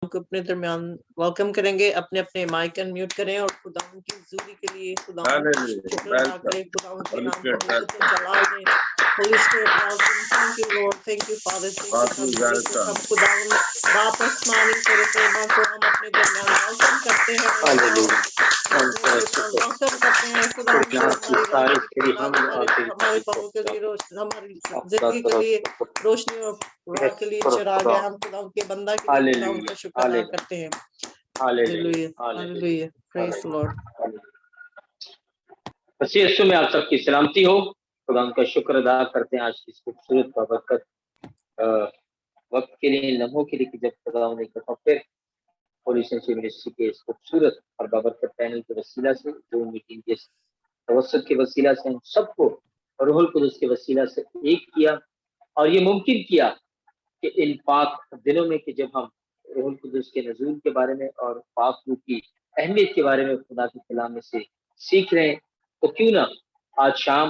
کو اپنے درمیان ویلکم کریں گے. اپنے اپنے مائک انمیوٹ کریں اور خدا کی حضوری کے لیے خدا کا شکر ادا کریں. خدا کے نام کو عزت و جلال دیں. Holy Spirit, welcome. Thank you, Lord. Thank you, Father. Thank you, God. ہم خدا باپ آسمانی تیرے پریما کو ہم اپنے درمیان ویلکم کرتے ہیں. ویلکم کرتے ہیں خدا ہمارے پاؤں کے لیے روشنی، ہماری زندگی کے لیے روشنی اور راہ کے لیے چراغ ہے. ہم خدا کے بندہ کے لیے خدا ان کا شکر ادا کرتے ہیں. ہاللیلویا ہاللیلویا پریز دی لارڈ. مسیح یسوع میں آپ سب کی سلامتی ہو. خدا ان کا شکر ادا کرتے ہیں آج کی اس خوبصورت بابرکت وقت کے لیے، لمحوں کے لیے کہ جب خدا نے ایک دفعہ پھر ہولی سینچری منسٹری کے اس خوبصورت اور بابرکت پینل کے وسیلہ سے، جو میٹنگ کے توسط کے وسیلہ سے ہم سب کو روح القدس کے وسیلہ سے ایک کیا اور یہ ممکن کیا کہ ان پاک دنوں میں کہ جب ہم روح القدس کے نزول کے بارے میں اور پاک روح کی اہمیت کے بارے میں خدا کے کلام میں سے سیکھ رہے ہیں، تو کیوں نہ آج شام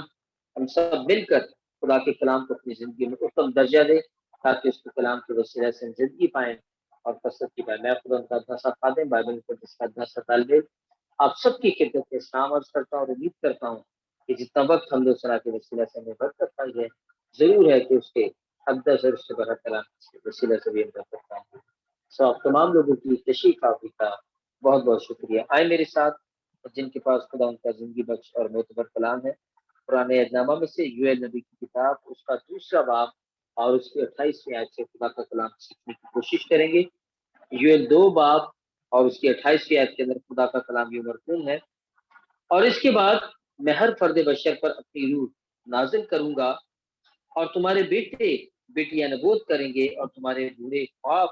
ہم سب مل کر خدا کے کلام کو اپنی زندگی میں اتم درجہ دیں تاکہ اس کے کلام کے وسیلہ سے ہم زندگی پائیں اور کثرت کی پائیں. میں خدا کا ادنا سا خادم بائبل کو جس کا ادنا سا طالب علم آپ سب کی خدمت میں اسلام عرض کرتا ہوں اور امید کرتا ہوں کہ جتنا وقت ہم دوسرا کے وسیلہ سے ہمیں برکت پائی ہے، ضرور ہے کہ اس کے اقدس اور اس سے برا کلام کے وسیلہ سے بھی ہم برکت پائیں گے. آپ تمام لوگوں کی تشریف آوری کا بہت بہت شکریہ. آئے میرے ساتھ جن کے پاس خدا ان کا زندگی بخش اور معتبر کلام ہے، پرانے عہد نامہ میں سے یوئیل نبی کی کتاب اس کا 2 باب اور اس کی 28ویں آیت سے خدا کا کلام سیکھنے کی کوشش کریں گے. یوئیل 2 باب اور اس کی 28ویں آیت کے اندر خدا کا کلام یہ مرکون ہے: اور اس کے بعد میں ہر فرد بشر پر اپنی روح نازل کروں گا اور تمہارے بیٹے بیٹیاں نبوت کریں گے اور تمہارے بوڑھے خواب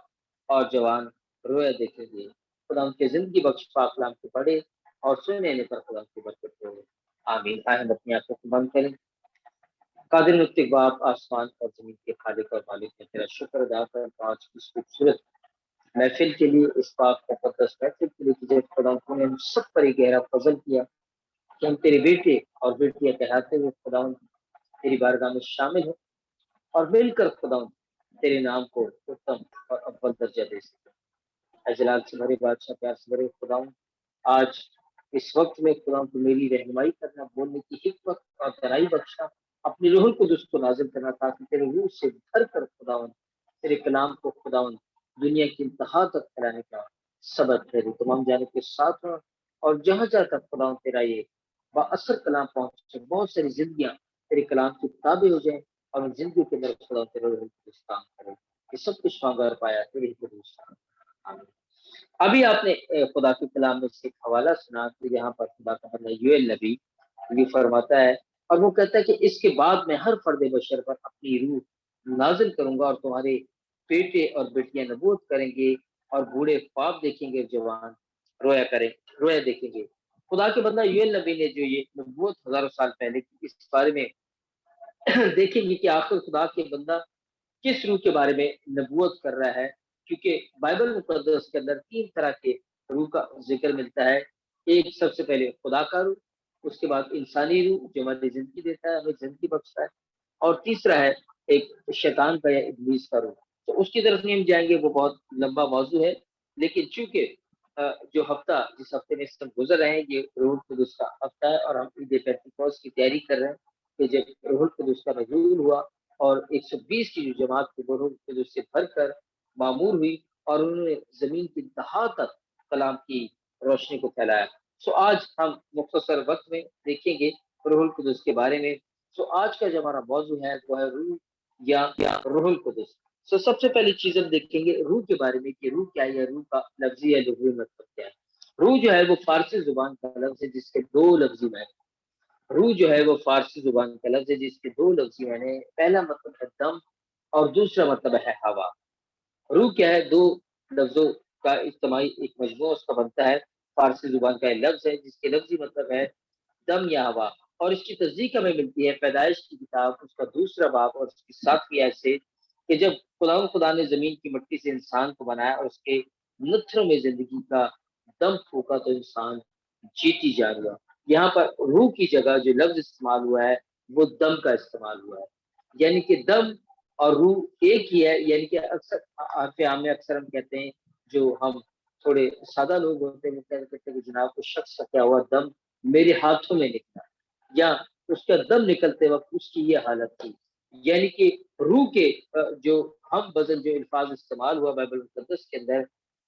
اور جوان رویا دیکھیں گے. خدا ان کے زندگی بخش پاک کلام کو پڑھے اور سننے پر خدا کی برکت ہو. آمین. ہم اپنی آنکھوں کو بند کریں. قادر مطلق باپ آسمان اور زمین کے خالق اور مالک نے تیرا شکر ادا کر آج کی خوبصورت محفل کے لیے، اس پاک مقدس محفل کے لیے کہ جب خدا نے ہم سب پر ایک گہرا فضل کیا کہ ہم تیرے بیٹے اور بیٹیاں کہلاتے ہوئے خدا تیری بارگاہ میں شامل ہوں اور مل کر خدا تیرے نام کو اتم اور اول درجہ دے سکتے. اے جلال سے بھرے بادشاہ، پیار سے بھرے خدا، آج اس وقت میں خدا کو میری رہنمائی کرنا، بولنے کی حکمت اور گہرائی بخشنا، اپنی روح القدس کو نازل کرنا تاکہ تیرے روح سے بھر کر خدا تیرے کلام کو خدا دنیا کی انتہا تک پھیلانے کا سبب ہے. تمام جانب کے ساتھ اور جہاں جہاں تک خدا تیرا یہ با اثر کلام پہنچے، بہت ساری زندگیاں تیرے کلام کی کتابیں ہو جائیں اور ان زندگیوں کے اندر خدا تیرے روح القدس کام کرے. یہ سب کچھ مانگا اور پایا تیرے قدوس نام. آمین. ابھی آپ نے خدا کے کلام میں سے ایک حوالہ سنا کہ یہاں پر خدا کا بندہ یوئیل نبی یہ فرماتا ہے اور وہ کہتا ہے کہ اس کے بعد میں ہر فرد بشر پر اپنی روح نازل کروں گا اور تمہارے بیٹے اور بیٹیاں نبوت کریں گے اور بوڑھے خواب دیکھیں گے، جوان رویا دیکھیں گے. خدا کے بندہ یوئیل نبی نے جو یہ نبوت ہزاروں سال پہلے کی، اس بارے میں دیکھیں گے کہ آخر خدا کے بندہ کس روح کے بارے میں نبوت کر رہا ہے، کیونکہ بائبل مقدس کے اندر 3 طرح کے روح کا ذکر ملتا ہے. ایک سب سے پہلے خدا کا روح، اس کے بعد انسانی روح جو ہماری زندگی دیتا ہے، ہمیں زندگی بخشتا ہے، اور تیسرا ہے ایک شیطان کا یا ابلیس کا روح. تو اس کی طرف نہیں ہم جائیں گے، وہ بہت لمبا موضوع ہے. لیکن چونکہ جو ہفتہ جس ہفتے میں سب گزر رہے ہیں یہ روح القدس کا ہفتہ ہے اور ہم عید پینتیکوست کی تیاری کر رہے ہیں کہ جب روح القدس کا نزول ہوا اور 120 کی جو جماعت کو روح القدس سے بھر کر معمور ہوئی اور انہوں نے زمین کی انتہا تک کلام کی روشنی کو پھیلایا. آج ہم مختصر وقت میں دیکھیں گے روح القدس کے بارے میں. آج کا جو ہمارا موضوع ہے وہ ہے روح یا روح القدس. سب سے پہلی چیز ہم دیکھیں گے روح کے بارے میں کہ روح کیا ہے، روح کا لفظی یا لغوی مطلب کیا ہے. روح جو ہے وہ فارسی زبان کا لفظ ہے جس کے 2 لفظی معنی. روح جو ہے وہ فارسی زبان کا لفظ ہے جس کے 2 لفظی معنی. پہلا مطلب ہے دم اور دوسرا مطلب ہے ہوا. روح کیا ہے؟ 2 لفظوں کا اجتماعی ایک مجموعہ اس کا بنتا ہے. فارسی زبان کا لفظ ہے جس کے لفظی مطلب ہے دم یا ہوا، اور اس کی تصدیق ہمیں ملتی ہے پیدائش کی کتاب اس کا 2 باب اور اس کی 7ویں آیت سے کہ جب خدا نے زمین کی مٹی سے انسان کو بنایا اور اس کے نتھروں میں زندگی کا دم پھونکا تو انسان جیتی جان ہوا. یہاں پر روح کی جگہ جو لفظ استعمال ہوا ہے وہ دم کا استعمال ہوا ہے، یعنی کہ دم اور روح ایک ہی ہے. یعنی کہ اکثر حرف عام میں اکثر ہم کہتے ہیں جو ہم تھوڑے سادہ لوگ ہوتے ہیں وہ کہتے ہیں کہ جناب اس شخص کا کیا ہوا، دم میرے ہاتھوں میں نکلا، یا اس کا دم نکلتے وقت اس کی یہ حالت تھی. یعنی کہ روح کے جو ہم وزن جو الفاظ استعمال ہوا بائبل مقدس کے اندر،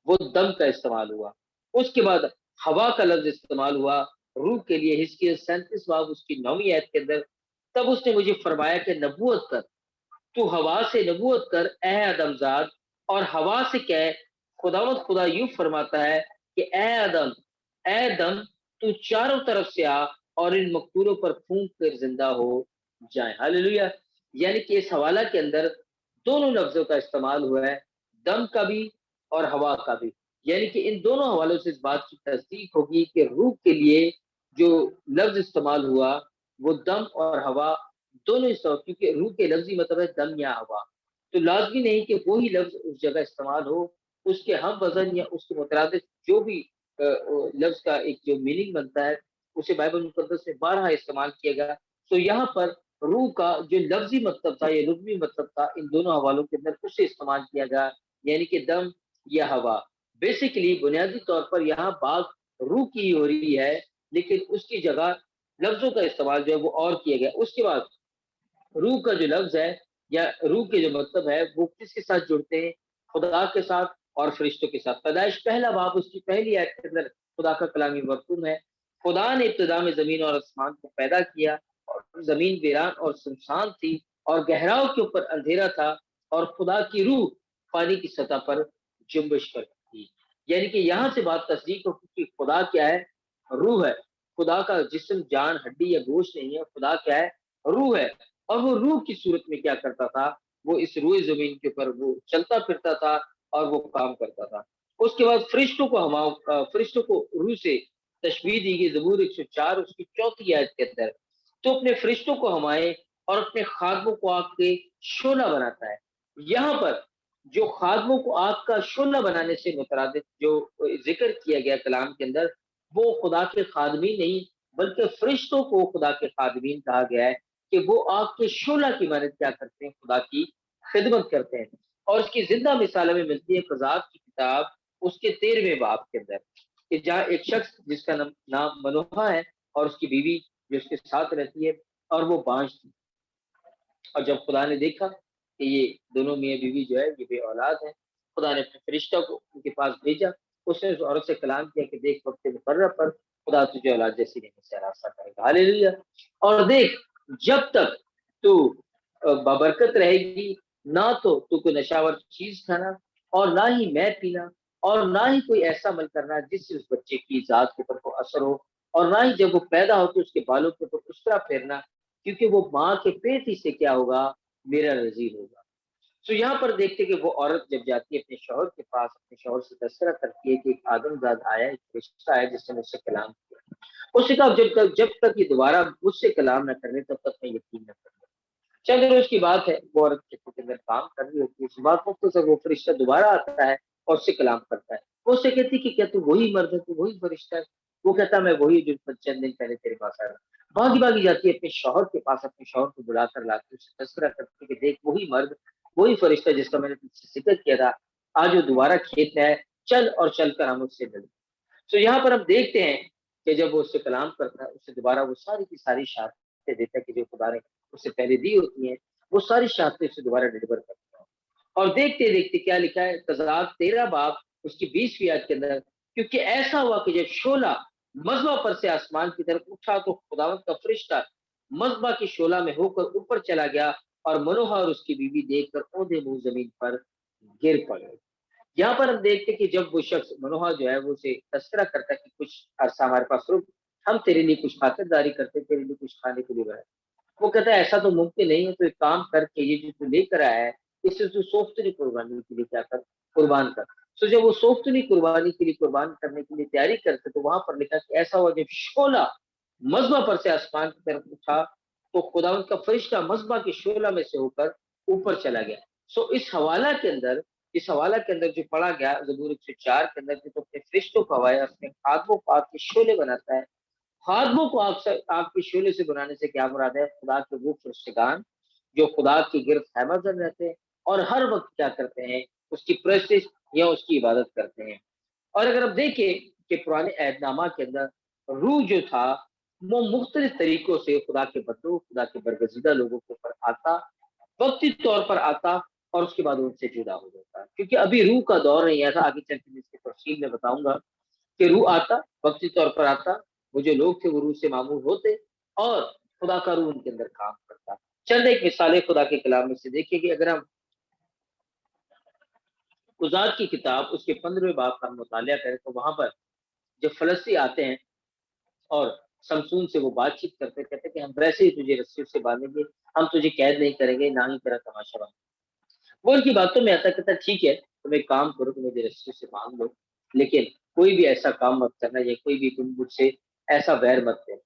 وہ دم کا استعمال ہوا. اس کے بعد ہوا کا لفظ استعمال ہوا روح کے لیے. حزقیل 37 باب اس کی 9ویں آیت کے اندر، تب اس نے مجھے فرمایا کہ نبوت کر، تو ہوا سے نبوت کر اے آدم زاد، اور ہوا سے کہے خداوند خدا یوں فرماتا ہے کہ اے آدم، اے دم، تو چاروں طرف سے آ اور ان مقتولوں پر پھونک کر زندہ ہو جائیں. ہاللیلویہ. یعنی کہ اس حوالہ کے اندر دونوں لفظوں کا استعمال ہوا ہے، دم کا بھی اور ہوا کا بھی. یعنی کہ ان دونوں حوالوں سے اس بات کی تصدیق ہوگی کہ روح کے لیے جو لفظ استعمال ہوا وہ دم اور ہوا دونوں استعمال، کیونکہ روح کے لفظی مطلب ہے دم یا ہوا. تو لازمی نہیں کہ وہی لفظ اس جگہ استعمال ہو، اس کے ہم وزن یا اس کے مترادف جو بھی لفظ کا ایک جو میننگ بنتا ہے اسے بائبل مقدس میں بارہا استعمال کیا گیا. تو یہاں پر روح کا جو لفظی مطلب تھا یا لغوی مطلب تھا ان دونوں حوالوں کے اندر اسے استعمال کیا گیا، یعنی کہ دم یا ہوا. بیسیکلی بنیادی طور پر یہاں بات روح کی ہو رہی ہے، لیکن اس کی جگہ لفظوں کا استعمال جو ہے وہ اور کیا گیا. اس کے بعد روح کا جو لفظ ہے یا روح کے جو مطلب ہے وہ کس کے ساتھ جڑتے ہیں؟ خدا کے ساتھ اور فرشتوں کے ساتھ. پیدائش پہلا باب اس کی پہلی آیت کے اندر خدا کا کلامی مرقوم ہے. خدا نے ابتدا میں زمین اور آسمان کو پیدا کیا، اور زمین ویران اور سنسان تھی اور گہراؤں کے اوپر اندھیرا تھا، اور خدا کی روح پانی کی سطح پر جنبش کرتی تھی. یعنی کہ یہاں سے بات تصدیق ہو کہ خدا کیا ہے؟ روح ہے. خدا کا جسم جان ہڈی یا گوشت نہیں ہے، خدا کیا ہے؟ روح ہے. اور وہ روح کی صورت میں کیا کرتا تھا؟ وہ اس روئے زمین کے اوپر وہ چلتا پھرتا تھا اور وہ کام کرتا تھا. اس کے بعد فرشتوں کو روح سے تشبیہ دی گئی زبور 104 اس کی 4 آیت کے اندر. تو اپنے فرشتوں کو ہمائے اور اپنے خادموں کو آگ کے شعلہ بناتا ہے. یہاں پر جو خادموں کو آگ کا شعلہ بنانے سے مترادف جو ذکر کیا گیا کلام کے اندر، وہ خدا کے خادمین نہیں بلکہ فرشتوں کو خدا کے خادمین کہا گیا ہے کہ وہ آگ کے شعلہ کی مانند کیا کرتے ہیں؟ خدا کی خدمت کرتے ہیں. اور اس کی زندہ مثال میں ملتی ہے قضات کی کتاب اس کے 13ویں باب کے اندر، کہ جہاں ایک شخص جس کا نام منوہا ہے اور اس کی بیوی جو اس کے ساتھ رہتی ہے، اور وہ بانجھ تھی. اور جب خدا نے دیکھا کہ یہ دونوں میاں بیوی جو ہے یہ بے اولاد ہیں، خدا نے اپنے فرشتہ کو ان کے پاس بھیجا. اس نے اس عورت سے کلام کیا کہ دیکھ وقت مقرر پر خدا تجھے اولاد جیسی نہیں سے راستہ کرے گا. ہاللیلویہ. اور دیکھ جب تک تو بابرکت رہے گی، نہ تو کوئی نشاور چیز کھانا اور نہ ہی میں پینا اور نہ ہی کوئی ایسا عمل کرنا جس سے اس بچے کی ذات کے اوپر کو اثر ہو، اور نہ ہی جب وہ پیدا ہو تو اس کے بالوں کے اوپر اس طرح پھیرنا، کیونکہ وہ ماں کے پیٹ ہی سے کیا ہوگا؟ میرا نذیر ہوگا. تو یہاں پر دیکھتے کہ وہ عورت جب جاتی ہے اپنے شوہر کے پاس، اپنے شوہر سے تذکرہ کرتی ہے کہ ایک آدم زاد آیا، ایک فرشتہ آیا جس نے مجھ سے کلام کیا. اس نے کہا جب تک یہ دوبارہ مجھ سے کلام نہ کرنے تب تک میں یقین نہ کروں. چند روز کی بات ہے، وہ عورت کے اندر کام کر رہی ہوتی ہے. اس بات مختصر وہ فرشتہ دوبارہ آتا ہے اور اس سے کلام کرتا ہے. وہ اس سے کہتی کہ کیا تو وہی مرد ہے، تو وہی فرشتہ ہے؟ وہ کہتا میں وہی جو چند دن پہلے تیرے پاس آیا. بھاگی جاتی ہے اپنے شوہر کے پاس، اپنے شوہر کو بلا کر لاتی ہے، اس سے تذکرہ کرتی ہے کہ دیکھ وہی مرد، وہی فرشتہ جس کا میں نے تجھ سے ذکر کیا تھا، آج وہ دوبارہ کھیت میں ہے، چل اور چل کر ہم اس سے ملیں. تو یہاں پر ہم دیکھتے ہیں کہ جب وہ اس سے کلام کرتا ہے، اس سے دوبارہ وہ ساری کی ساری شہادتیں دیتا ہے کہ جو خدا نے اس سے پہلے دی ہوتی ہیں، وہ ساری شہادتیں اس سے دوبارہ ڈلیور کرتا ہے. اور دیکھتے دیکھتے کیا لکھا ہے قضات 13 باب اس کی 20ویں آیت کے اندر، کیونکہ ایسا ہوا کہ جب شعلہ مذبح پر سے آسمان کی طرف اٹھا تو خداوند کا فرشتہ مذبح کی شعلہ میں ہو کر اوپر چلا گیا، اور منوہا اور اس کی بیوی دیکھ کر اودھے منہ زمین پر گر پڑے. یہاں پر ہم دیکھتے کہ جب وہ شخص منوہا جو ہے وہ اسے تذکرہ کرتا ہے کہ کچھ عرصہ ہمارے پاس رک، ہم تیرے لیے کچھ خاطرداری کرتے، تیرے لیے کچھ کھانے کے لیے بنائے. وہ کہتا ہے ایسا تو ممکن نہیں ہے، تو ایک کام کر کے یہ جو تو لے کر آیا ہے اس سے تو سوفتنی قربانی کے لیے کیا کر قربان کر. تو جب وہ سوفتنی قربانی کے لیے قربان کرنے کے لیے تیاری کرتے تو وہاں پر لکھا کہ ایسا ہوا جب شعلہ مذبح پر سے آسمان کی طرف اٹھا تو خدا ان کا فرشتہ مذبح کے شعلہ میں سے ہو کر اوپر چلا گیا. اس حوالہ کے اندر جو پڑھا گیا زبور 104 کے اندر کہ تو اپنے فرشتوں کو ہوایا، اپنے خادموں کو آگ کے شعلے بناتا ہے. خادموں کو آگ کے شعلے سے بنانے سے کیا مراد ہے؟ خدا کے وہ فرشتگان جو خدا کے گرد خیمہ زن رہتے ہیں اور ہر وقت کیا کرتے ہیں؟ اس کی پرستش یا اس کی عبادت کرتے ہیں۔ اور اگر آپ دیکھیں کہ پرانے عہد نامہ کے اندر روح جو تھا وہ مختلف طریقوں سے خدا کے بندوں، خدا کے برگزیدہ لوگوں کے اوپر آتا، وقتی طور پر آتا اور اس کے بعد ان سے جدا ہو جاتا، کیونکہ ابھی روح کا دور نہیں آیا تھا۔ آگے چل کے اس کی تفصیل میں بتاؤں گا کہ روح آتا، وقتی طور پر آتا، وہ جو لوگ تھے وہ روح سے معمول ہوتے اور خدا کا روح ان کے اندر کام کرتا۔ چند ایک مثالیں خدا کے کلام میں سے دیکھیں کہ اگر ہم قضات کی کتاب اس کے 15ویں باب کا مطالعہ کریں تو وہاں پر جب فلسطی آتے ہیں اور سمسون سے وہ بات چیت کرتے، کہتے کہ ہم ویسے ہی تجھے رسیوں سے باندھیں گے، ہم تجھے قید نہیں کریں گے، نہ ہی تیرا تماشا باندھیں گے۔ وہ ان کی باتوں میں آتا کہتا ٹھیک ہے تم ایک کام کرو، تم مجھے رسیوں سے باندھ لو، لیکن کوئی بھی ایسا کام مت کرنا یا کوئی بھی تم مجھ سے ایسا ویر مت دینا۔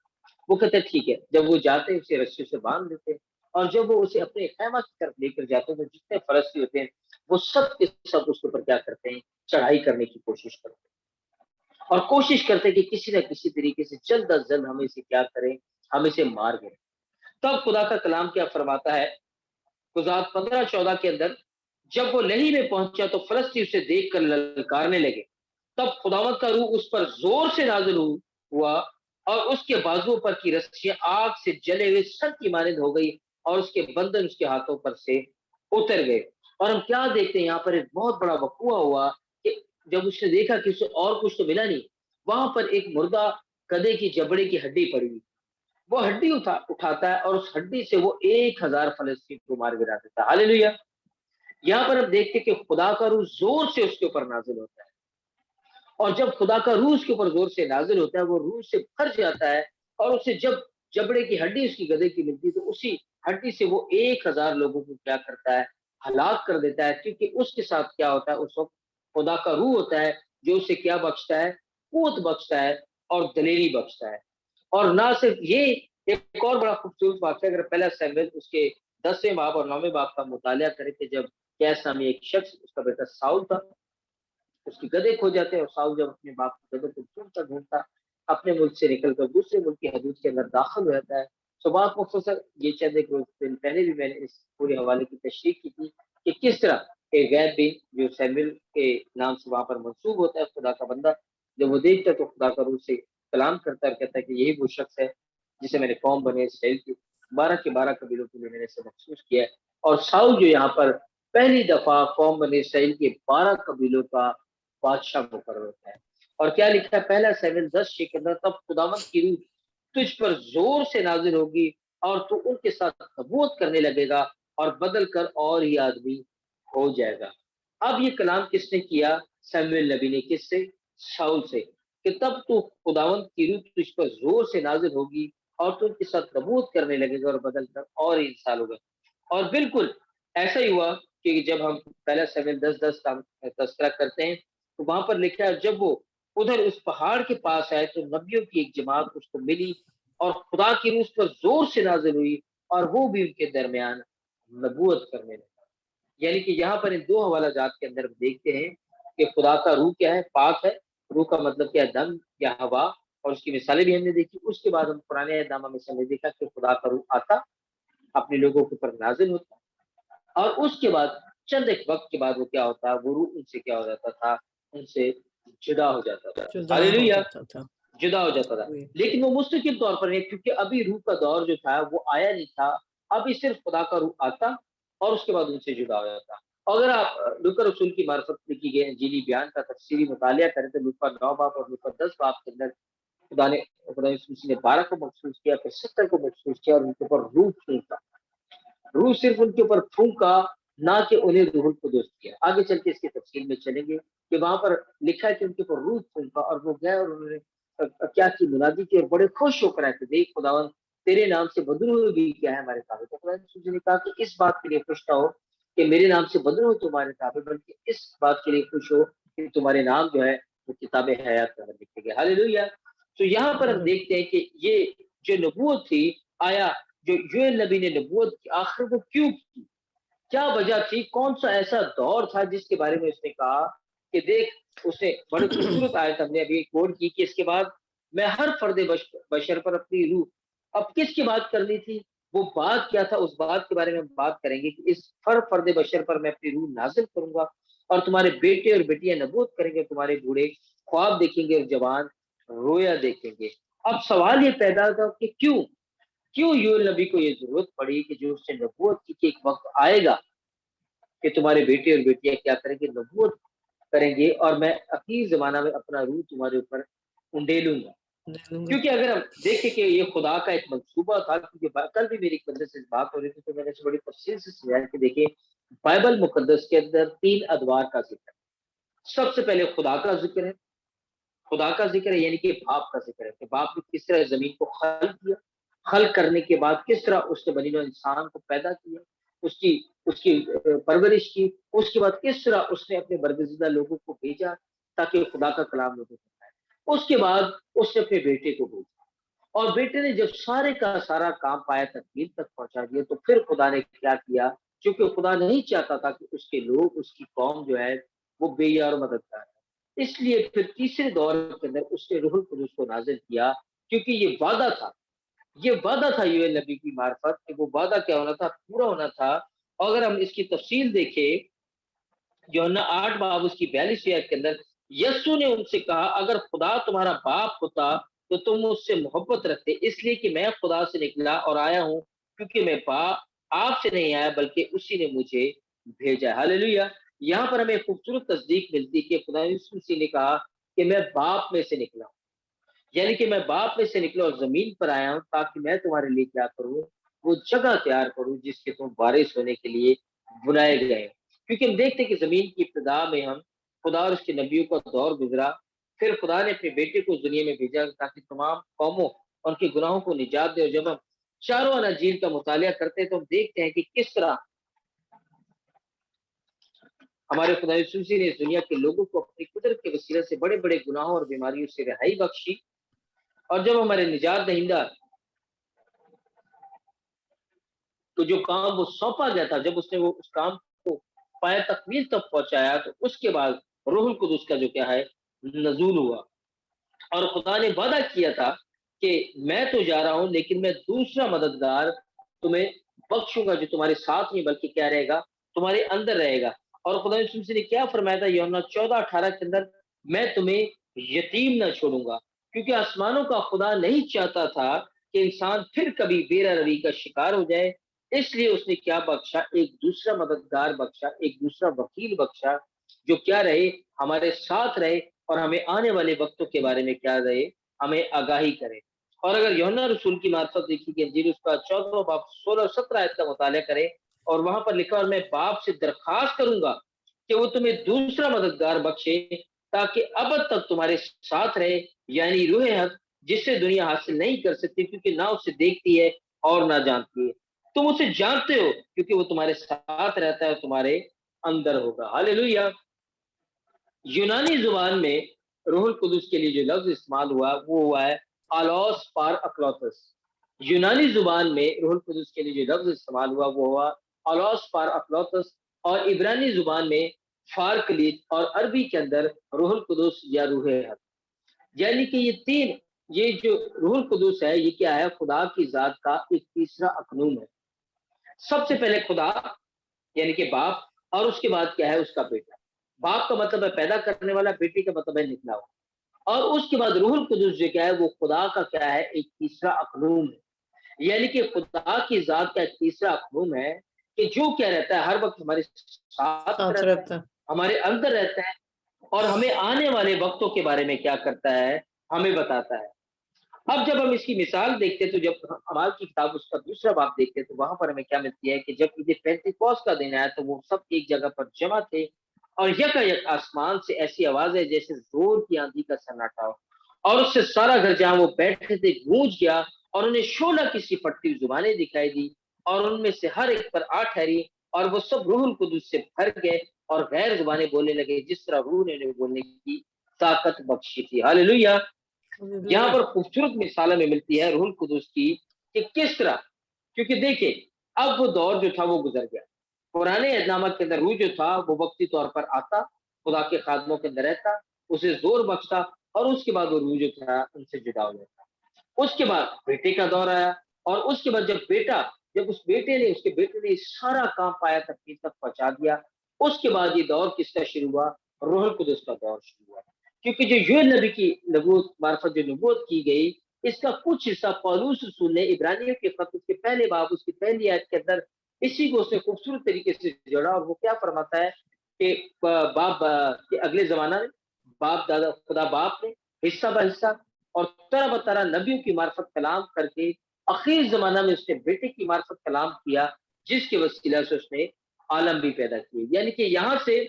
وہ کہتے ٹھیک ہے۔ جب وہ جاتے اسے رسیوں سے باندھ دیتے اور جب وہ اسے اپنے خیمہ کی طرف لے کر جاتے تو جتنے فلسطی ہوتے ہیں وہ سب کے سب اس کے اوپر کیا کرتے ہیں؟ چڑھائی کرنے کی کوشش کرتے ہیں اور کوشش کرتے ہیں کہ کسی نہ کسی طریقے سے جلد از جلد ہمیں اسے کیا کریں، ہم اسے مار دیں۔ تب خدا کا کلام کیا فرماتا ہے قضات 15:14 کے اندر، جب وہ لہی میں پہنچا تو فلسطی اسے دیکھ کر للکارنے لگے، تب خداوند کا روح اس پر زور سے نازل ہوا اور اس کے بازوؤں پر کی رسیاں آگ سے جلے ہوئے سن کی مانند ہو گئی اور اس کے بندن اس کے ہاتھوں پر سے اتر گئے۔ اور ہم کیا دیکھتے ہیں یہاں پر ایک بہت بڑا وقوع ہوا کہ جب اس نے دیکھا کہ اسے اور کچھ تو ملا نہیں، وہاں پر ایک مردہ گدھے کی جبڑے کی ہڈی پڑی ہوئی، وہ ہڈی اٹھاتا ہے اور اس ہڈی سے وہ 1000 فلسطین کو مار گرا دیتا ہے۔ ہاللیلویہ۔ یہاں پر ہم دیکھتے کہ خدا کا روح زور سے اس کے اوپر نازل ہوتا ہے اور جب خدا کا روح اس کے اوپر زور سے نازل ہوتا ہے وہ روح سے بھر جاتا ہے اور اسے جب جبڑے کی ہڈی اس کی گدھے کی ملتی ہے تو اسی ہڈی سے وہ 1000 لوگوں کو کیا کرتا ہے؟ ہلاک کر دیتا ہے، کیونکہ اس کے ساتھ کیا ہوتا ہے؟ اس وقت خدا کا روح ہوتا ہے جو اسے کیا بخشتا ہے؟ قوت بخشتا ہے اور دلیری بخشتا ہے۔ اور نہ صرف یہ، ایک اور بڑا خوبصورت واقعہ اگر پہلا سیموئیل اس کے 10ویں باب اور 9ویں باب کا مطالعہ کرے کہ جب قیس نامی ایک شخص، اس کا بیٹا ساؤل تھا، اس کی گدھے کھو جاتے اور ساؤل جب اپنے باپ کی گدھے کو ڈھونڈتا اپنے ملک سے نکل کر دوسرے ملک کی حدود کے اندر داخل ہو جاتا ہے۔ تو بات مختصر یہ چند ایک روز دن پہلے بھی میں نے اس پورے حوالے کی تشریح کی تھی کہ کس طرح ایک غیر دین جو سیموئیل کے نام سے وہاں پر منسوب ہوتا ہے، خدا کا بندہ جب وہ دیکھتا ہے تو خدا کا روح سے کلام کرتا ہے اور کہتا ہے کہ یہی وہ شخص ہے جسے میں نے قوم بنے اسرائیل کی 12 کے 12 قبیلوں کے لیے میں نے اسے مخصوص کیا ہے۔ اور ساؤل جو یہاں پر پہلی دفعہ قوم بنے اسرائیل کے 12 قبیلوں کا بادشاہ مقرر ہوتا ہے۔ اور کیا لکھا ہے پہلا سیموئیل 10:6 کے اندر، تب خداوند کی روح تجھ پر زور سے نازل ہوگی اور تو ان کے ساتھ نبوت کرنے لگے گا اور بدل کر اور ہی آدمی ہو جائے گا۔ اب یہ کلام کس نے کیا؟ سیموئیل نبی نے۔ کس سے؟ ساؤل سے، کہ تب تو خداوند کی روح تجھ پر زور سے نازل ہوگی اور تو ان کے ساتھ نبوت کرنے لگے گا اور بدل کر اور ہی انسان ہوگا۔ اور بالکل ایسا ہی ہوا کہ جب ہم پہلا سیموئیل 10:10 کا تذکرہ کرتے ہیں تو وہاں پر لکھا ہے جب وہ ادھر اس پہاڑ کے پاس آئے تو نبیوں کی ایک جماعت اس کو ملی اور خدا کی روح اس پر زور سے نازل ہوئی اور وہ بھی ان کے درمیان نبوت کرنے لگا۔ یعنی کہ یہاں پر ان دو حوالہ جات کے اندر دیکھتے ہیں کہ خدا کا روح کیا ہے؟ پاک ہے۔ روح کا مطلب کیا ہے؟ دم یا ہوا، اور اس کی مثالیں بھی ہم نے دیکھی۔ اس کے بعد ہم پرانے عہد نامہ میں سے ہم نے دیکھا کہ خدا کا روح آتا، اپنے لوگوں کے اوپر نازل ہوتا اور اس کے بعد چند ایک وقت کے بعد وہ کیا ہوتا ہے؟ وہ روح ان سے کیا ہو جاتا تھا؟ ان سے جدا ہو جاتا تھا۔ جدا ہو ہاللیلویہ، جاتا تھا۔ جدا ہو جاتا تھا۔ لیکن وہ مستقل طور پر ہے، کیونکہ ابھی روح کا دور جو تھا وہ آیا نہیں تھا، ابھی صرف خدا کا روح آتا اور اس کے بعد ان سے جدا ہو جاتا۔ اگر آپ لوکا رسول کی معرفت لکھی گئی انجیلی بیان کا تفصیلی مطالعہ کریں تو لوکا 9 باب اور لوکا 10 باب کے اندر خدا یسوع مسیح نے 12 کو مخصوص کیا، پھر 70 کو مخصوص کیا اور ان کے اوپر روح پھونکا۔ روح صرف ان کے اوپر پھونکا، نہ کہ انہیں روح القدس کیا۔ آگے چل کے اس کی تفصیل میں چلیں گے کہ وہاں پر لکھا ہے کہ ان کے اوپر روح پھونکا اور وہ گئے اور انہوں نے کیا کی؟ منادی کی اور بڑے خوش ہو کر آئے کہ دیکھ خداوند تیرے نام سے بدلو بھی کیا ہے ہمارے تابع۔ تو خدا یسوع نے کہا کہ اس بات کے لیے خوش نہ ہو کہ میرے نام سے بدلو تمہارے تابع، بلکہ اس بات کے لیے خوش ہو کہ تمہارے نام جو ہے وہ کتاب حیات میں لکھے گئے۔ ہاللیلویہ۔ تو یہاں پر ہم دیکھتے ہیں کہ یہ جو نبوت تھی، آیا جو یوئیل نبی نے نبوت کی آخر کو کیوں کی؟ کیا وجہ تھی؟ کون سا ایسا دور تھا جس کے بارے میں اس نے کہا کہ دیکھ، اس نے بڑی خوبصورت آیت ہم نے ابھی کوٹ کی کہ اس کے بعد میں ہر فرد بشر پر اپنی روح، اب کس کی بات کرنی تھی؟ وہ بات کیا تھا؟ اس بات کے بارے میں ہم بات کریں گے کہ اس ہر فرد بشر پر میں اپنی روح نازل کروں گا اور تمہارے بیٹے اور بیٹیاں نبوت کریں گے، تمہارے بوڑھے خواب دیکھیں گے اور جوان رویا دیکھیں گے۔ اب سوال یہ پیدا ہوتا کہ کیوں یوئیل نبی کو یہ ضرورت پڑی کہ جو اس سے نبوت کی کہ ایک وقت آئے گا کہ تمہارے بیٹے اور بیٹیاں کیا کریں گے، نبوت کریں گے، اور میں اخیر زمانہ میں اپنا روح تمہارے اوپر انڈیلوں گا۔ کیونکہ اگر ہم دیکھیں کہ یہ خدا کا ایک منصوبہ تھا، کیونکہ کل بھی میری بندے سے بات ہو رہی تھی تو میں نے اسے بڑی تفصیل سے سمجھایا کہ دیکھیں بائبل مقدس کے اندر 3 ادوار کا ذکر ہے۔ سب سے پہلے خدا کا ذکر ہے، خدا کا ذکر ہے یعنی کہ باپ کا ذکر ہے کہ باپ نے کس طرح زمین کو خلق کیا، خلق کرنے کے بعد کس طرح اس نے بنی نوع انسان کو پیدا کیا، اس کی پرورش کی، اس کے بعد کس طرح اس نے اپنے برگزیدہ لوگوں کو بھیجا تاکہ خدا کا کلام لوگوں کو پائے۔ اس کے بعد اس نے اپنے بیٹے کو بھیجا، اور بیٹے نے جب سارے کا سارا کام پایا تکمیل تک پہنچا دیا تو پھر خدا نے کیا کیا، کیونکہ خدا نہیں چاہتا تھا کہ اس کے لوگ، اس کی قوم جو ہے وہ بے یار مددگار ہے، اس لیے پھر تیسرے دور کے اندر اس نے روح القدس کو نازل کیا، کیونکہ یہ وعدہ تھا یوئیل نبی کی معرفت کہ وہ وعدہ کیا ہونا تھا، پورا ہونا تھا۔ اور اگر ہم اس کی تفصیل دیکھیں یوحنا 8 باب اس کی 42 آیت کے اندر، یسوع نے ان سے کہا اگر خدا تمہارا باپ ہوتا تو تم مجھ سے محبت رکھتے، اس لیے کہ میں خدا سے نکلا اور آیا ہوں، کیونکہ میں آپ سے نہیں آیا بلکہ اسی نے مجھے بھیجا۔ ہاللیلویہ۔ یہاں پر ہمیں خوبصورت تصدیق ملتی کہ خدا یسوع مسیح نے کہا کہ میں باپ میں سے نکلا ہوں، یعنی کہ میں باپ میں سے نکلا اور زمین پر آیا ہوں تاکہ میں تمہارے لیے کیا کروں، وہ جگہ تیار کروں جس کے تم وارث ہونے کے لیے بنائے گئے۔ کیونکہ ہم دیکھتے کہ زمین کی ابتدا میں ہم خدا اور اس کے نبیوں کا دور گزرا، پھر خدا نے اپنے بیٹے کو دنیا میں بھیجا تاکہ تمام قوموں اور ان کے گناہوں کو نجات دے۔ اور جب ہم چاروں اناجیل کا مطالعہ کرتے ہیں تو ہم دیکھتے ہیں کہ کس طرح ہمارے خدا یسوع مسیح نے اس دنیا کے لوگوں کو اپنی قدرت کے وسیلے سے بڑے بڑے گناہوں اور بیماریوں سے رہائی بخشی، اور جب ہمارے نجات دہندہ تو جو کام وہ سونپا گیا تھا، جب اس نے وہ اس کام کو پایا تکمیل تک پہنچایا تو اس کے بعد روح القدس کا جو کیا ہے نزول ہوا، اور خدا نے وعدہ کیا تھا کہ میں تو جا رہا ہوں لیکن میں دوسرا مددگار تمہیں بخشوں گا جو تمہارے ساتھ نہیں بلکہ کیا رہے گا، تمہارے اندر رہے گا۔ اور خدا یسوع مسیح نے کیا فرمایا تھا یوحنا 14:18 کے اندر، میں تمہیں یتیم نہ چھوڑوں گا، کیونکہ آسمانوں کا خدا نہیں چاہتا تھا کہ انسان پھر کبھی بے روی کا شکار ہو جائے، اس لیے اس نے کیا بخشا، ایک دوسرا مددگار بخشا، ایک دوسرا وکیل بخشا جو کیا رہے، ہمارے ساتھ رہے اور ہمیں آنے والے وقتوں کے بارے میں کیا رہے، ہمیں آگاہی کرے۔ اور اگر یوحنا رسول کی معرفت دیکھی کہ انجیل اس کا 14 باب 16 اور 17 آیت کا مطالعہ کرے، اور وہاں پر لکھا اور میں باپ سے درخواست کروں گا کہ وہ تمہیں دوسرا مددگار بخشے تاکہ ابد تک تمہارے ساتھ رہے، یعنی روح حق، جس سے دنیا حاصل نہیں کر سکتی کیونکہ نہ اسے دیکھتی ہے اور نہ جانتی ہے، تم اسے جانتے ہو کیونکہ وہ تمہارے ساتھ رہتا ہے اور تمہارے اندر ہوگا۔ ہاللیلویہ۔ یونانی زبان میں روح القدس کے لیے جو لفظ استعمال ہوا وہ ہوا ہے آلوس پار اکلوتس۔ یونانی زبان میں روح القدس کے لیے جو لفظ استعمال ہوا وہ ہوا آلوس پار اکلوتس، اور عبرانی زبان میں فارکلیت، اور عربی کے اندر روح القدس یا روح حق۔ یعنی کہ یہ تین، یہ جو روح القدس ہے یہ کیا ہے، خدا کی ذات کا ایک تیسرا اقنوم ہے۔ سب سے پہلے خدا یعنی کہ باپ، اور اس کے بعد کیا ہے اس کا بیٹا۔ باپ کا مطلب ہے پیدا کرنے والا، بیٹے کا مطلب ہے نکلا ہوا، اور اس کے بعد روح القدس جو کیا ہے وہ خدا کا کیا ہے ایک تیسرا اقنوم ہے، یعنی کہ خدا کی ذات کا ایک تیسرا اقنوم ہے کہ جو کیا رہتا ہے ہر وقت ہمارے ساتھ رہتا ہے، ہمارے اندر رہتا ہے، اور ہمیں آنے والے وقتوں کے بارے میں کیا کرتا ہے، ہمیں بتاتا ہے۔ اب جب ہم اس کی مثال دیکھتے تو جب اعمال کی کتاب اس کا دوسرا باب دیکھتے تو وہاں پر ہمیں کیا ملتی ہے کہ جب عید پینتیکوست کا دن آیا تو وہ سب ایک جگہ پر جمع تھے، اور یکایک آسمان سے ایسی آواز ہے جیسے زور کی آندھی کا سناٹا ہو، اور اس سے سارا گھر جہاں وہ بیٹھے تھے گونج گیا، اور انہیں شعلہ کی سی پھٹتی زبانیں دکھائی دی، اور ان میں سے ہر ایک پر آ ٹھہری، اور وہ سب روح القدس سے بھر گئے اور غیر زبانیں بولنے لگے جس طرح روح نے انہیں بولنے کی طاقت بخشی تھی۔ ہاللیلویہ۔ یہاں پر خوبصورت مثال میں ملتی ہے روح القدس کی کہ کس طرح، کیونکہ دیکھیں اب وہ دور جو تھا وہ گزر گیا، پرانے عہد نامہ کے اندر روح جو تھا وہ وقتی طور پر آتا، خدا کے خادموں کے اندر رہتا، اسے زور بخشتا، اور اس کے بعد وہ روح جو تھا ان سے جدا ہو جاتا۔ اس کے بعد بیٹے کا دور آیا، اور اس کے بعد جب اس کے بیٹے نے سارا کام پایا تکمیل تک پہنچا دیا، اس کے بعد یہ دور کس کا شروع ہوا؟ روح القدس کا دور شروع ہوا، کیونکہ جو یوئیل نبی کی نبوت معرفت جو نبوت کی گئی، اس کا کچھ حصہ پولس رسول نے عبرانیوں کے خط اس کے پہلے باب اس کی پہلی آیت کے اندر اسی کو اس نے خوبصورت طریقے سے جوڑا، اور وہ کیا فرماتا ہے کہ باپ کے اگلے زمانہ میں باپ دادا خدا باپ نے حصہ بہ حصہ اور طرح بطرح نبیوں کی معرفت کلام کر کے اخیر زمانہ میں اس نے بیٹے کی معرفت کلام کیا، جس کے وسیلہ سے اس نے عالم بھی پیدا کیے۔ یعنی کہ یہاں سے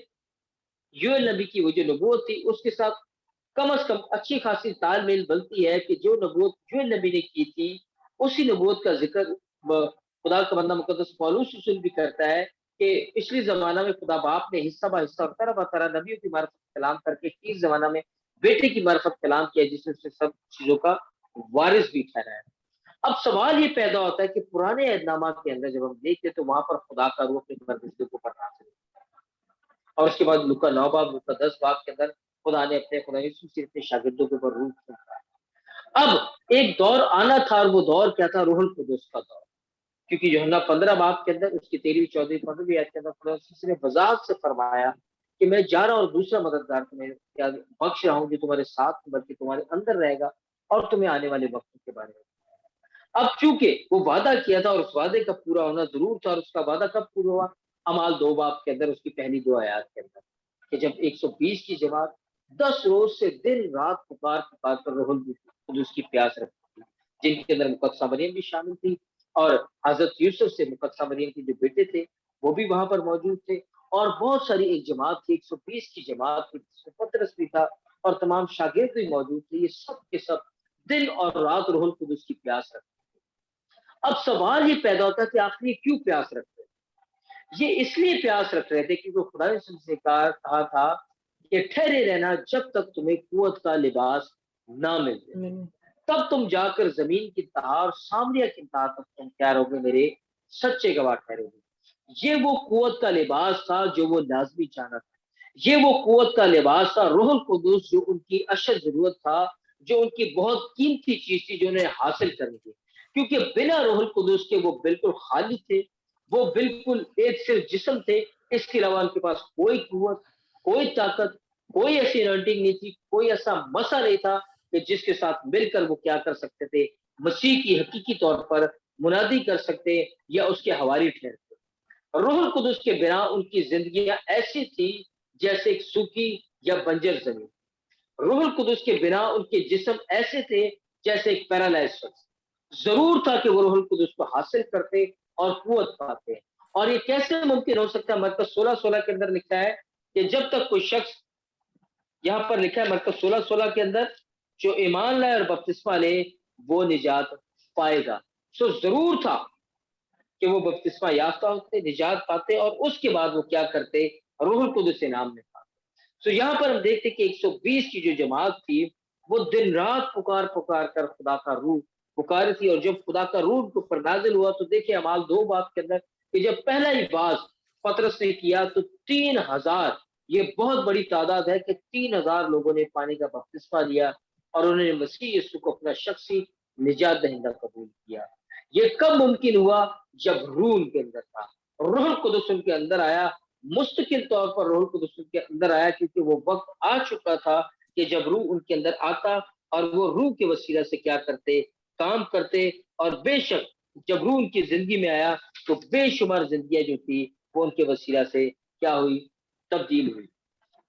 یوئیل نبی کی وہ جو نبوت تھی اس کے ساتھ کم از کم اچھی خاصی تال میل بنتی ہے کہ جو نبوت یوئیل نبی نے کی تھی اسی نبوت کا ذکر خدا کا بندہ مقدس پولس رسول بھی کرتا ہے کہ پچھلی زمانہ میں خدا باپ نے حصہ بہ حصہ اور طرح بطرح نبیوں کی معرفت کلام کر کے اس زمانہ میں بیٹے کی معرفت کلام کیا، جس نے سب چیزوں کا وارث بھی ٹھہرا ہے۔ اب سوال یہ پیدا ہوتا ہے کہ پرانے عہد نامہ کے اندر جب ہم دیکھتے تو وہاں پر خدا کا روح اپنے فرشتوں کو نازل اور اس کے بعد لوکا 9 باب لوکا 10 باب کے اندر خدا نے اپنے خدا یسوع سے اپنے شاگردوں کے اوپر روح پھونکا۔ اب ایک دور آنا تھا اور وہ دور کیا تھا؟ روح القدس کا دور، کیونکہ یوحنا 15 باب کے اندر اس کی 13 14 15 آیت کے اندر خدا یسوع نے وضاحت سے فرمایا کہ میں جا رہا ہوں اور دوسرا مددگار تمہیں کیا بخش رہا ہوں جو تمہارے ساتھ بلکہ تمہارے اندر رہے گا اور تمہیں آنے والے وقت کے بارے میں۔ اب چونکہ وہ وعدہ کیا تھا اور اس وعدے کا پورا ہونا ضرور تھا، اور اس کا وعدہ کب پورا ہوا؟ اعمال 2 باب کے اندر اس کی پہلی 2 آیات کے اندر، کہ جب 120 کی جماعت 10 روز سے دن رات پکار کر روح القدس کی پیاس رکھتی تھی، جن کے اندر مقدسہ مریم بھی شامل تھی، اور حضرت یوسف سے مقدسہ مریم کے جو بیٹے تھے وہ بھی وہاں پر موجود تھے، اور بہت ساری ایک جماعت تھی، 120 کی جماعت تھی، جس میں پترس بھی تھا اور تمام شاگرد بھی موجود تھے۔ یہ سب کے سب دن اور رات روح القدس کی پیاس رکھتے تھے۔ اب سوال یہ پیدا ہوتا ہے کہ آخر یہ کیوں پیاس رکھتے ہیں؟ یہ اس لیے پیاس رکھ رہے تھے کیونکہ خدا نے کہا تھا کہ ٹھہرے رہنا جب تک تمہیں قوت کا لباس نہ مل جائے، تب تم جا کر زمین کی تہا اور سامریہ کی تہا تک تم کیا رہو گے؟ میرے سچے گواہ ٹھہرو گے۔ یہ وہ قوت کا لباس تھا جو وہ لازمی چاہنا تھا، یہ وہ قوت کا لباس تھا، روح القدس جو ان کی اشد ضرورت تھا، جو ان کی بہت قیمتی چیز تھی جو انہیں حاصل کرنی تھی، کیونکہ بنا روح القدس کے وہ بالکل خالی تھے، وہ بالکل ایک صرف جسم تھے، اس کے علاوہ ان کے پاس کوئی قوت، کوئی طاقت، کوئی ایسی اناؤنٹنگ نہیں تھی، کوئی ایسا مسا نہیں تھا کہ جس کے ساتھ مل کر وہ کیا کر سکتے تھے؟ مسیح کی حقیقی طور پر منادی کر سکتے یا اس کے حواری ٹھہرتے۔ روح القدس کے بنا ان کی زندگیاں ایسی تھی جیسے ایک سوکھی یا بنجر زمین۔ روح القدس کے بنا ان کے جسم ایسے تھے جیسے ایک پیرالائز شخص۔ ضرور تھا کہ وہ روح القدس کو حاصل کرتے اور قوت پاتے، اور یہ کیسے ممکن ہو سکتا ہے؟ مرکز 16:16 کے اندر لکھا ہے کہ جب تک کوئی شخص، یہاں پر لکھا ہے مرکز 16:16 کے اندر، جو ایمان لائے اور بپتسمہ لے وہ نجات پائے گا۔ سو ضرور تھا کہ وہ بپتسمہ یافتہ ہوتے، نجات پاتے، اور اس کے بعد وہ کیا کرتے؟ روح القدس انعام میں پاتے۔ سو یہاں پر ہم دیکھتے کہ 120 کی جو جماعت تھی وہ دن رات پکار کر خدا کا روح پکاری تھی، اور جب خدا کا روح کو پر نازل ہوا تو دیکھیں اعمال 2 باب کے اندر کہ جب پہلا ہی باز پطرس نے کیا تو 3000، یہ بہت بڑی تعداد ہے کہ 3000 لوگوں نے پانی کا بپتسمہ لیا اور انہوں نے مسیح یسوع کو اپنا شخصی نجات دہندہ قبول کیا۔ یہ کب ممکن ہوا؟ جب روح ان کے اندر تھا، روح القدس ان کے اندر آیا، مستقل طور پر روح القدس ان کے اندر آیا، کیونکہ وہ وقت آ چکا تھا کہ جب روح ان کے اندر آتا اور وہ روح کے وسیلہ سے کیا کرتے؟ کام کرتے، اور بے شک جب روح ان کی زندگی میں آیا تو بے شمار زندگیاں جو تھی وہ ان کے وسیلہ سے کیا ہوئی؟ تبدیل ہوئی۔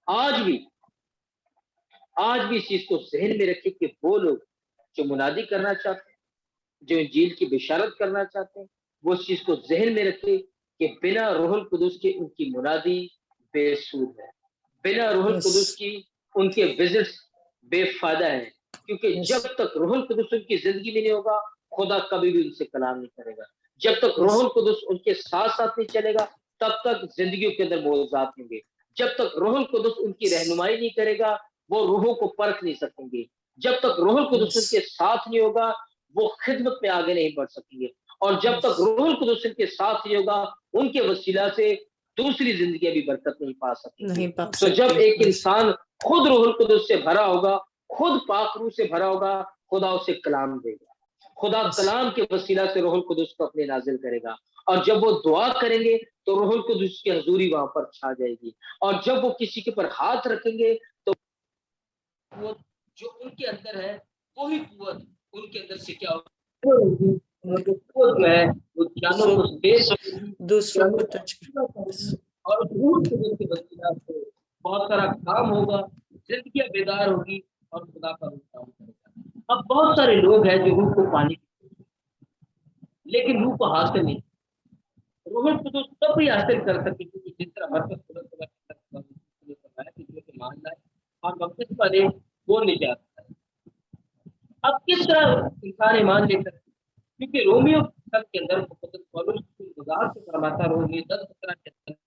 آج بھی اس چیز کو ذہن میں رکھے کہ وہ لوگ جو منادی کرنا چاہتے ہیں، جو انجیل کی بشارت کرنا چاہتے ہیں، وہ اس چیز کو ذہن میں رکھے کہ بنا روح القدس کے ان کی منادی بے سود ہے، بنا روح القدس کی ان کے وزٹس بے فائدہ ہیں، کیونکہ جب تک روح القدس ان کی زندگی میں نہیں ہوگا خدا کبھی بھی ان سے کلام نہیں کرے گا۔ جب تک روح القدس ان کے ساتھ نہیں چلے گا تب تک زندگیوں کے اندر معجزات ہوں گے۔ جب تک روح القدس ان کی رہنمائی نہیں کرے گا وہ روحوں کو پرکھ نہیں سکیں گے۔ جب تک روح القدس ان کے ساتھ نہیں ہوگا وہ خدمت میں آگے نہیں بڑھ سکیں گے، اور جب تک روح القدس ان کے ساتھ نہیں ہوگا ان کے وسیلہ سے دوسری زندگیاں بھی برکت نہیں پا سکیں۔ تو جب ایک انسان خود روح القدس سے بھرا ہوگا، خود پاک روح سے بھرا ہوگا، خدا اسے کلام دے گا، خدا کلام کے وسیلہ سے روح القدس کو اپنے نازل کرے گا، اور جب وہ دعا کریں گے تو روح القدس کی حضوری وہاں پر چھا جائے گی، اور جب وہ کسی کے پر ہاتھ رکھیں گے تو وہ جو ان کے اندر ہے وہی قوت ان کے اندر سے کیا ہوگی، قوت جو ہے وہ جانوں کو دوسروں کو ٹچ اور روح القدس کے وسیلہ سے بہت سارا کام ہوگا، زندگیاں بیدار ہوگی اور خدا کا روح کام کرے گا۔ اب بہت سارے لوگ ہیں جو روح کو پانے لیکن روح کو حاصل نہیں، روح القدس تب بھی حاصل کر سکتے کیونکہ جس طرح مان لائے اور بپتسمہ والے وہ نہیں جاتا ہے۔ اب کس طرح انسان ایمان لے کر، کیونکہ رومیو خط کے اندر مقدس پولس گزار سے فرماتا رومیو 10:17 کے اندر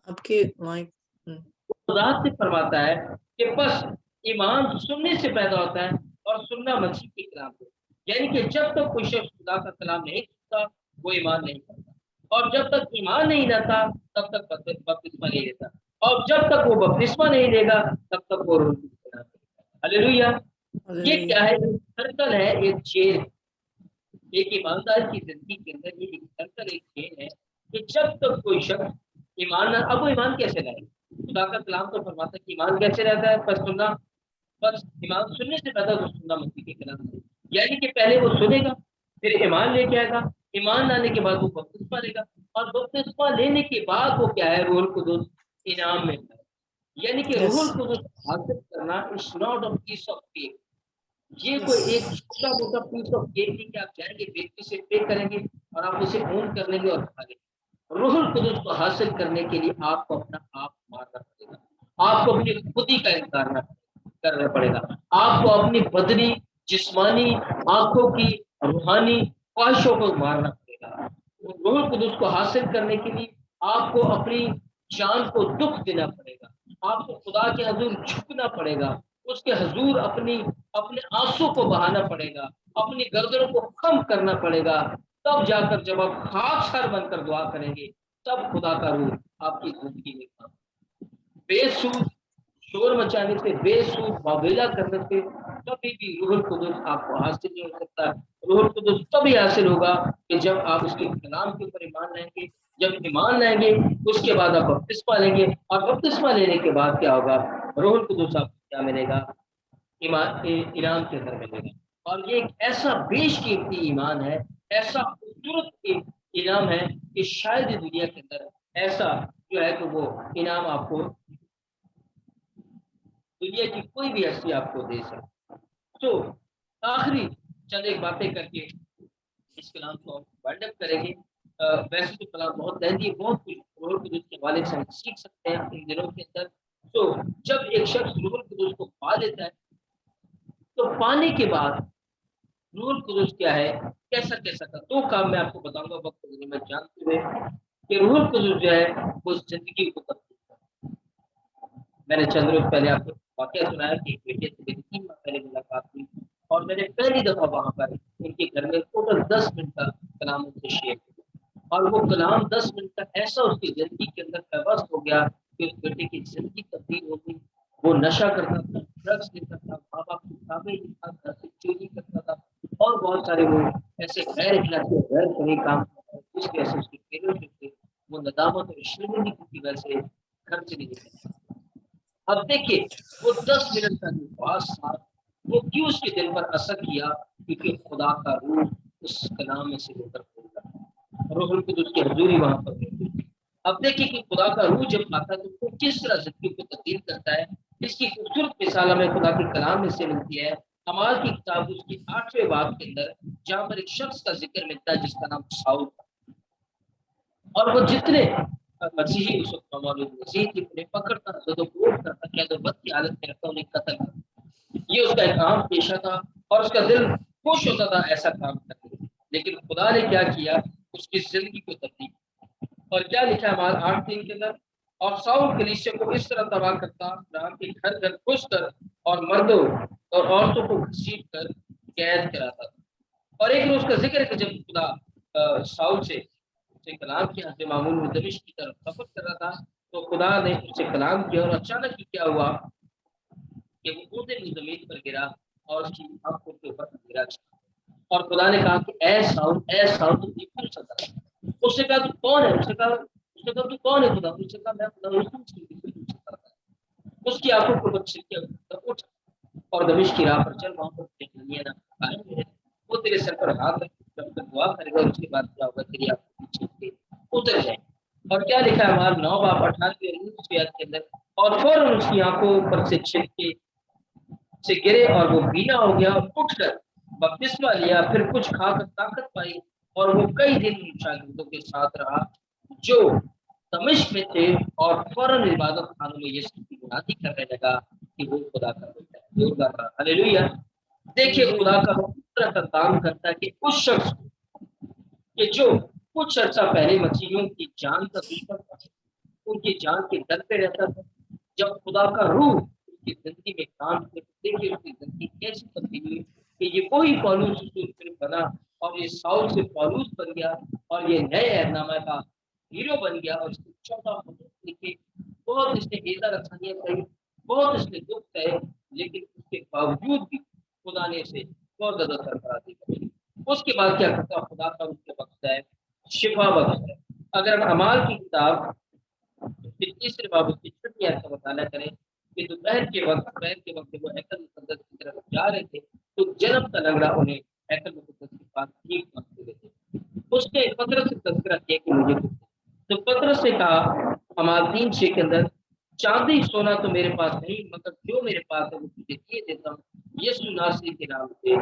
آپ کے مائک ذات سے فرماتا ہے کہ بس ایمان سننے سے پیدا ہوتا ہے اور سننا مسیح کے کلام ہے، یعنی کہ جب تک کوئی شخص خدا کا کلام نہیں سنتا وہ ایمان نہیں کرتا، اور جب تک ایمان نہیں لاتا تب تک بپتسمہ نہیں لیتا، اور جب تک وہ بپتسمہ نہیں لے گا تب تک وہ روح القدس کا ہلیلویا۔ یہ کیا ہے؟ سرکل ہے، ایک چین، ایک ایماندار کی زندگی کے اندر یہ ایک سرکل، ایک چین ہے کہ جب تک کوئی شخص ایمان نہ، اب وہ ایمان کیسے لائے؟ خدا کا کلام تو فرماتا ہے کہ ایمان کیسے رہتا ہے؟ بس سننا، بس ایمان سننے سے پیدا تو سننا مسیح کے کلام سے، یعنی کہ پہلے وہ سنے گا پھر ایمان لے کے آئے گا، ایمان لانے کے بعد وہ بپتسمہ لے گا، اور بپتسمہ لینے کے بعد وہ کیا ہے؟ روح القدس انعام ملتا ہے، یعنی کہ روح القدس حاصل کرنا is not a piece of cake, یہ کوئی ایک چھوٹا موٹا پیس آف کیک نہیں کہ آپ جائیں گے بیکری سے پے کریں گے اور آپ اسے اون کر لیں گے اور کھا لیں گے۔ روح القدس کو حاصل کرنے کے لیے آپ کو اپنا آپ مارنا پڑے گا، آپ کو اپنی خودی کا انکار کرنا پڑے گا، آپ کو اپنی بدنی، جسمانی، آنکھوں کی، روحانی خواہشوں کو مارنا پڑے گا۔ روح القدس کو حاصل کرنے کے لیے آپ کو اپنی جان کو دکھ دینا پڑے گا، آپ کو خدا کے حضور جھکنا پڑے گا، اس کے حضور اپنے آنسو کو بہانا پڑے گا، اپنی گردنوں کو کم کرنا پڑے گا، تب جا کر جب آپ خاک سر بن کر دعا کریں گے تب خدا کا روح آپ کی زندگی میں کام۔ بے سود شور مچانے سے، بے سود واویلا کرنے سے کبھی بھی روح القدس آپ کو حاصل نہیں ہو سکتا۔ روح القدس تبھی حاصل ہوگا کہ جب آپ اس کے کلام کے اوپر ایمان لائیں گے، جب ایمان لائیں گے اس کے بعد آپ بپتسمہ لیں گے، اور بپتسمہ لینے کے بعد کیا ہوگا؟ روح القدس آپ کو کیا ملے گا؟ ایمان کے اندر ملے گا، اور یہ ایک ایسا بیش قیمتی ایمان ہے، ایسا خوبصورت انعام ہے کہ شاید دنیا کے اندر ایسا جو ہے کہ وہ انعام آپ کو دنیا کی کوئی بھی ہستی آپ کو دے سکے۔ تو آخری چند ایک باتیں کر کے اس کلام کو ہم وائنڈ اپ کریں گے۔ ویسے تو کلام بہت لہذی ہے، بہت کچھ روح القدس کے حوالے سے ہم سیکھ سکتے ہیں ان دنوں کے اندر۔ تو جب ایک شخص روح القدس کو پا لیتا ہے تو پانے کے بعد روح القدس کیا ہے، کیسا کا دو کام میں آپ کو بتاؤں گا وقت میں جانتے ہوئے کہ روح القدس جو ہے وہ زندگی کو تبدیل کرتا ہے۔ میں نے چند روز پہلے آپ کو واقعہ سنایا کہ ایک بیٹے سے میری 3 ماہ پہلے ملاقات ہوئی، اور میں نے پہلی دفعہ وہاں پر ان کے گھر میں ٹوٹل 10 منٹ کا کلام ان سے شیئر کیا، اور وہ کلام 10 منٹ کا ایسا اس کی زندگی کے اندر پیوست ہو گیا کہ اس بیٹے کی زندگی تبدیل ہو گئی۔ وہ نشہ کرتا تھا، ڈرگس لیتا تھا، ماں باپ کی کتابیں لکھتا تھا، چوری کرتا تھا، اور بہت سارے وہ ایسے غیر اخلاقی غیر صحیح کام کرتا تھا جس کی وجہ سے اس کے فیلوشپ سے وہ ندامت اور شرمندگی کی وجہ سے گھر سے نہیں نکلتا۔ اب دیکھیے وہ 10 منٹ کا جو باز تھا وہ کیوں اس کے دل پر اثر کیا؟ کیونکہ خدا کا روح اس کلام میں سے ہو کر پھولتا، روح القدس کی حضوری وہاں پر ہوتی۔ اب دیکھیے کہ خدا کا روح جب آتا ہے تو وہ کس طرح زندگی کو تبدیل کرتا ہے۔ اس کی خوبصورت مثال ہمیں خدا کے کلام میں سے ملتی ہے، اعمال کی کتاب اس کی 8ویں باب کے اندر، جہاں پر ایک شخص کا ذکر ملتا ہے جس کا نام ساؤل تھا، اور وہ جتنے مسیحی اس وقت موجود مسیح تھے انہیں پکڑتا، زدوکوب کرتا، قید و بند کی حالت میں رکھتا، انہیں قتل کرتا۔ یہ اس کا ایک عام پیشہ تھا اور اس کا دل خوش ہوتا تھا ایسا کام کرنے، لیکن خدا نے کیا کیا؟ اس کی زندگی کو تبدیل۔ اور کیا لکھا ہے اعمال 8:3 کے اندر؟ اور ساؤل کلیسیا کو اس طرح تباہ کرتا رہا کہ گھر گھر گھس کر اور مردوں اور عورتوں کو گھسیٹ کر قید کراتا تھا۔ اور ایک روز کا ذکر ہے کہ جب خدا ساؤل سے کلام کیا، حضرت معمول میں دمشق کی طرف سفر کر رہا تھا، تو خدا نے اس سے کلام کیا، اور اچانک ہی کیا ہوا کہ وہ اونٹے کی زمین پر گرا اور اس کی آنکھوں کے اوپر اندھیرا چھا۔ اور خدا نے کہا کہ اے ساؤل تو کیوں ستاتا ہے؟ اس نے کہا تو کون ہے؟ اس نے کہا تو کون ہے خدا؟ اس نے کہا میں خدا ہوں کیوں ستاتا ہے؟ اس کی آنکھوں کو بخشش کیا، اٹھ اور دمشق کی راہ پر چل، وہاں پر وہ تیرے سر پر ہاتھ رکھ جب تک دعا کرے گا، اس کے بعد کیا ہوگا تیری آنکھوں پیچھے سے اتر جائے۔ اور کیا لکھا ہے ہمارا 9 باب 98 کے اندر، اور فوراً اس کی آنکھوں پر سے چھلکے سے گرے اور وہ بینا ہو گیا، اٹھ کر بپتسمہ لیا، پھر کچھ کھا کر طاقت پائی، اور وہ کئی دن ان شاگردوں کے ساتھ رہا جو دمشق میں تھے، اور فوراً عبادت خانوں میں یسوع کی گناہی کرنے لگا کہ وہ خدا کا بیٹا ہے۔ زور دار ہلیلویا۔ دیکھیے خدا کا اس طرح کا کام کرتا ہے کہ اس شخص کہ جو کچھ عرصہ پہلے مسیحیوں کی جان کا دشمن تھا، ان کی جان کے در پہ رہتا تھا، جب خدا کا روح اس کی زندگی میں کام کیا، دیکھیے اس کی زندگی کیسی تبدیلی ہوئی کہ یہ وہی پالوس رسول بنا، اور یہ ساؤل سے پالوس بن گیا، اور یہ نئے عہدنامہ کا ہیرو بن گیا، اور اس کے 14 لکھے، بہت اس نے ہیلا رسانیاں کری، بہت اس نے دکھ کہے، لیکن اس کے باوجود بھی خدا نے اسے بہت زیادہ سرفراز دی۔ اس کے بعد کیا کرتا خدا کا اس کے بخشتا ہے، شفا بخشتا ہے۔ اگر ہم اعمال کی کتاب تیسرے باب اس کی 6 آیت کا مطالعہ کریں کہ دوپہر کے وقت جب وہ ہیکل مقدس کی طرف جا رہے تھے تو جنم کا لنگڑا انہیں ہیکل مقدس کے پاس ٹھیک پہنچتے تھے۔ اس نے پطرس سے تذکرہ کیا کہ مجھے تو پطرس نے کہا اعمال 3:6 کے اندر، چاندی سونا تو میرے پاس نہیں، مگر جو میرے پاس ہے وہ تجھے دیے دیتا ہوں، یسوع ناصری کے نام سے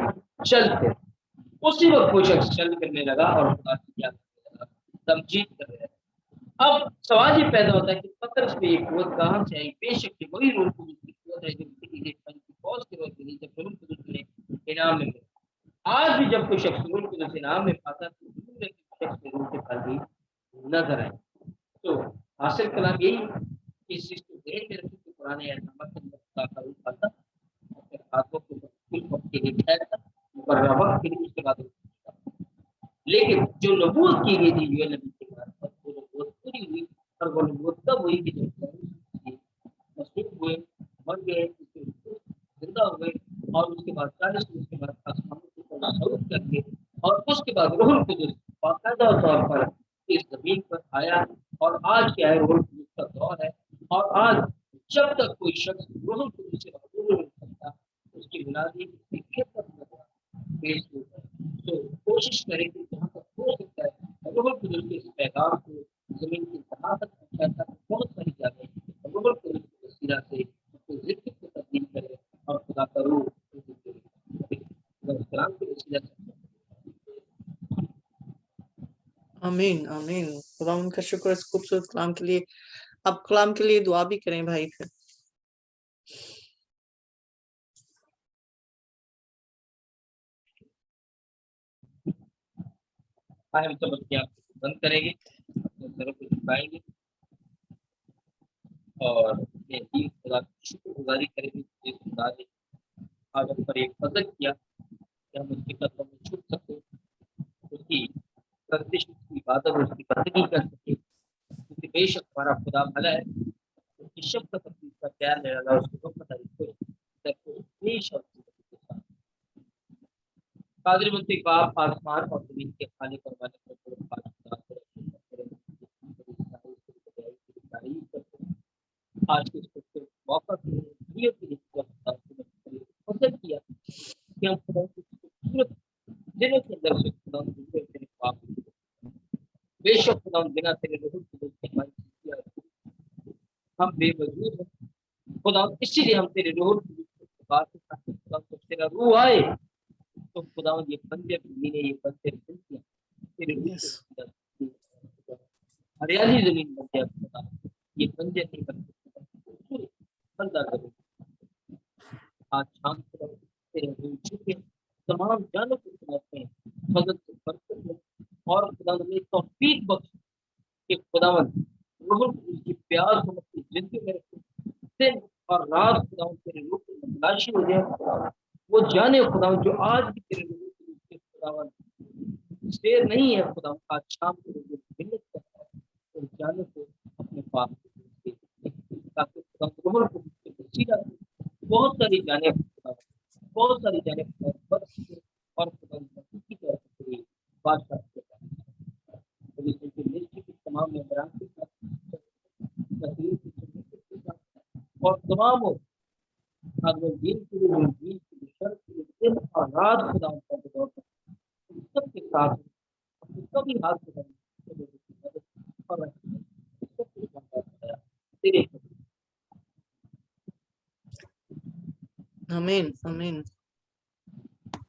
چل پھر۔ اسی وقت وہ شخص چل کرنے لگا اور خدا کی یاد کرنے لگا، تمجید کر رہا ہے۔ اب سوال یہ پیدا ہوتا ہے کہ پطرس میں یہ قوت کہاں سے آئی؟ بے شک یہ وہی روح القدس کی قوت ہے جو فوج کے وقت ملی جب روح القدس نے انعام میں ملا۔ آج بھی جب کوئی شخص روح القدس انعام میں پاتا ہے تو ضرور ہے کہ شخص میں روح کے پھل بھی نظر آئے۔ تو حاصل کلام یہی ہے کہ اس چیز کو ذہن میں رکھیں کہ پرانے اعتماد کے اندر خدا کا روح پاتا اور پھر ہاتھوں کو کچھ وقت کے لیے ٹھہرتا، مقررہ وقت کے لیے اس کے بعد لیکن جو نبوت کی گئی تھی یوئیل نبی کے بعد وہ نبوت پوری ہوئی، اور وہ نبوت تب ہوئی کہ جب مصلوب ہوئے، مر گئے، زندہ ہوئے، اور اس کے بعد 40 روز کے بعد آسمانوں کو ناسوت کر کے، اور اس کے بعد روح القدس باقاعدہ طور پر اس زمین پر آیا، اور آج کیا ہے روح القدس کا دور ہے، اور آج جب تک کوئی شخص روح القدس سے معقول نہیں کرتا اس کی بنیادی پیش ہوتا ہے۔ تو کوشش کریں کہ جہاں تک ہو سکتا ہے روح القدس کے اس پیغام کو زمین کی تہا تک پہنچاتا ہے۔ بہت ساری جگہیں روح القدس کے وسیلہ سے ذکر کو تبدیل کرے اور خدا کا روح کلام کے وسیلہ سے۔ آمین آمین۔ خدا ان کا شکر اس خوبصورت کلام کے لیے۔ اب کلام کے لیے دعا بھی کریں بھائی۔ پھر ہم سب اپنے آپ کو بند کریں گے، اپنے کو چھپائیں گے، اور اپنے دین خدا کی شکر گزاری کریں گے کہ خدا نے آج ہم پر ایک فضل کیا کہ ہم اس کے قدموں میں چھپ سکے، اس کی پرستش، اس کی عبادت، اس کی بندگی کر سکے، کیونکہ بے شک ہمارا خدا بھلا ہے، اس کی شفقت اپنی کا خیال لے رہا، اس کو پتہ قادر مطلق باپ آسمان اور زمین کے خالق اور مالک آج کے موقع فضل کیا کہ ہم خدا کی خوبصورت دنوں کے اندر سے خدا تیرے پاک بے شک خدا بنا تیرے روح کے ہم بے وجود ہیں خدا، اسی لیے ہم تیرے روح تیرا روح آئے تو خدا یہ بندے ملے، یہ بندے تیرے روح ہریالی زمین بن گیا خدا، یہ بندے نہیں بنتے بندہ کرو آج شام تیرے روح چکے تمام جانوں کو سناتے ہیں فضل سے برکت ہو، اور خدا نے توفیق بخش کہ خدا روح کی پیاس ہم اپنی زندگی میں رکھے، دن اور رات خدا تیرے روح کی تلاشی ہو جائے، وہ جانے خدا جو آج بھی تیرے روح کے خدا شیر نہیں ہے خدا، آج شام کو محنت کرتا ہے تو جانے کو اپنے پاس تاکہ خدا روح کو وسیلہ بہت ساری جانے خدا، بہت ساری جانے خدا اور خدا اور تمام اگر دین کے لیے دین کی شرط کے دن اور رات خدا کا دور سب کے ساتھ سب ہی ہاتھ سے آمین آمین